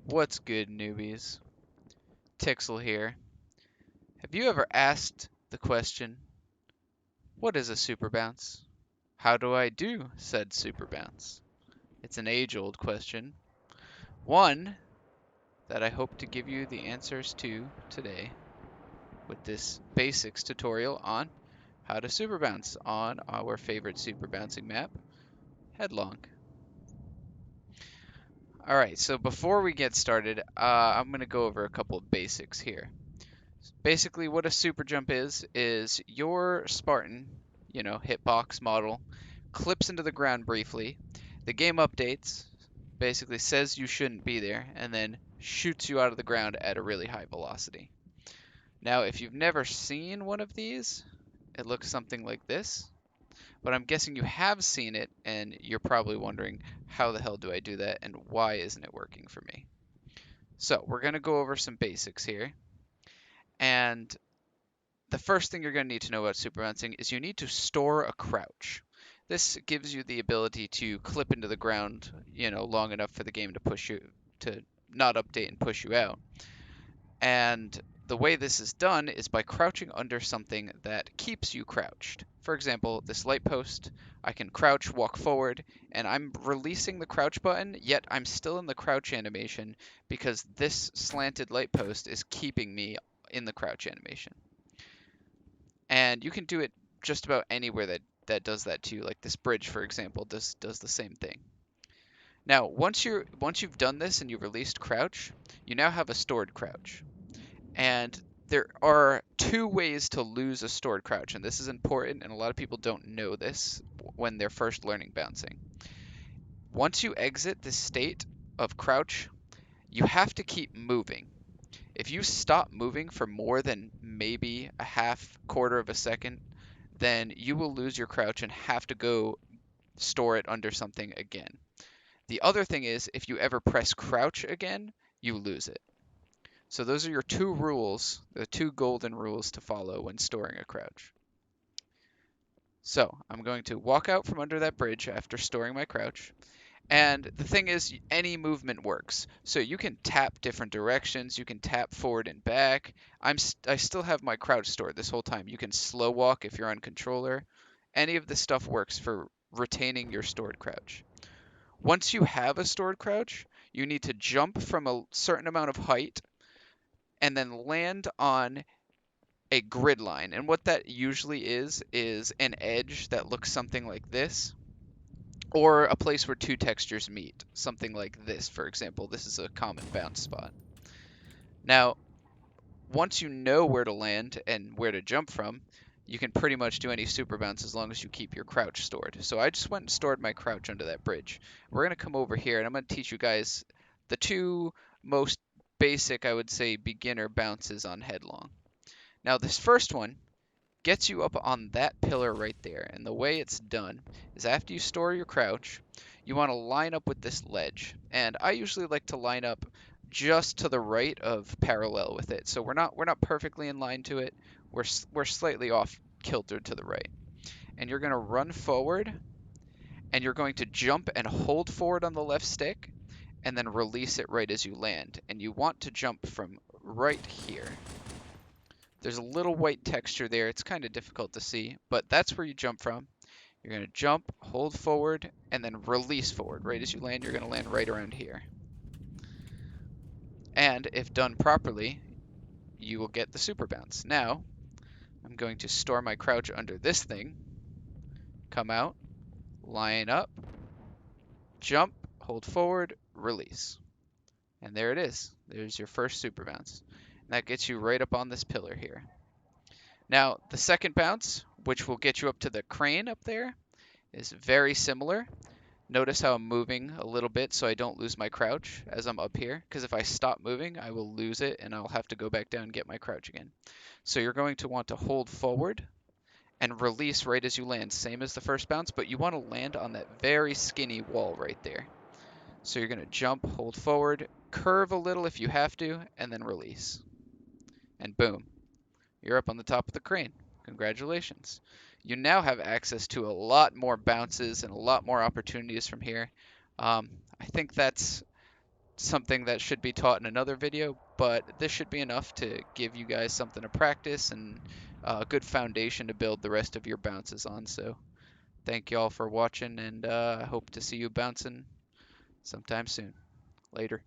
What's good, newbies? Tixel here. Have you ever asked the question, what is a super bounce? How do I do said super bounce? It's an age-old question. One that I hope to give you the answers to today with this basics tutorial on how to super bounce on our favorite super bouncing map, Headlong. Alright, so before we get started, I'm going to go over a couple of basics here. Basically, what a super jump is your Spartan, hitbox model, clips into the ground briefly. The game updates, basically says you shouldn't be there, and then shoots you out of the ground at a really high velocity. Now, if you've never seen one of these, it looks something like this. But I'm guessing you have seen it, and you're probably wondering, how the hell do I do that, and why isn't it working for me? So, we're going to go over some basics here. And the first thing you're going to need to know about super bouncing is you need to store a crouch. This gives you the ability to clip into the ground, long enough for the game to push you to not update and push you out. And the way this is done is by crouching under something that keeps you crouched. For example, this light post, I can crouch, walk forward, and I'm releasing the crouch button, yet I'm still in the crouch animation because this slanted light post is keeping me in the crouch animation. And you can do it just about anywhere that does that too. Like this bridge, for example, does the same thing. Now, once you've done this and you've released crouch, you now have a stored crouch. And there are two ways to lose a stored crouch, and this is important, and a lot of people don't know this when they're first learning bouncing. Once you exit this state of crouch, you have to keep moving. If you stop moving for more than maybe a half quarter of a second, then you will lose your crouch and have to go store it under something again. The other thing is, if you ever press crouch again, you lose it. So those are your two rules, the two golden rules to follow when storing a crouch. So I'm going to walk out from under that bridge after storing my crouch. And the thing is, any movement works. So you can tap different directions. You can tap forward and back. I still have my crouch stored this whole time. You can slow walk if you're on controller. Any of this stuff works for retaining your stored crouch. Once you have a stored crouch, you need to jump from a certain amount of height and then land on a grid line. And what that usually is an edge that looks something like this, or a place where two textures meet, something like this, for example. This is a common bounce spot. Now, once you know where to land and where to jump from, you can pretty much do any super bounce as long as you keep your crouch stored. So I just went and stored my crouch under that bridge. We're going to come over here and I'm going to teach you guys the two most basic, I would say, beginner bounces on Headlong. Now this first one gets you up on that pillar right there, and the way it's done is after you store your crouch, you want to line up with this ledge. And I usually like to line up just to the right of parallel with it. So we're not perfectly in line to it. We're slightly off kilter to the right. And you're going to run forward and you're going to jump and hold forward on the left stick and then release it right as you land. And you want to jump from right here. There's a little white texture there. It's kind of difficult to see, but that's where you jump from. You're going to jump, hold forward, and then release forward. Right as you land, you're going to land right around here. And if done properly, you will get the super bounce. Now, I'm going to store my crouch under this thing, come out, line up, jump, hold forward, release. And there it is. There's your first super bounce. And that gets you right up on this pillar here. Now, the second bounce, which will get you up to the crane up there, is very similar. Notice how I'm moving a little bit so I don't lose my crouch as I'm up here, because if I stop moving, I will lose it and I'll have to go back down and get my crouch again. So you're going to want to hold forward and release right as you land, same as the first bounce, but you want to land on that very skinny wall right there. So you're going to jump, hold forward, curve a little if you have to, and then release. And boom, you're up on the top of the crane. Congratulations. You now have access to a lot more bounces and a lot more opportunities from here. I think that's something that should be taught in another video, but this should be enough to give you guys something to practice and a good foundation to build the rest of your bounces on. So thank y'all for watching, and I hope to see you bouncing sometime soon. Later.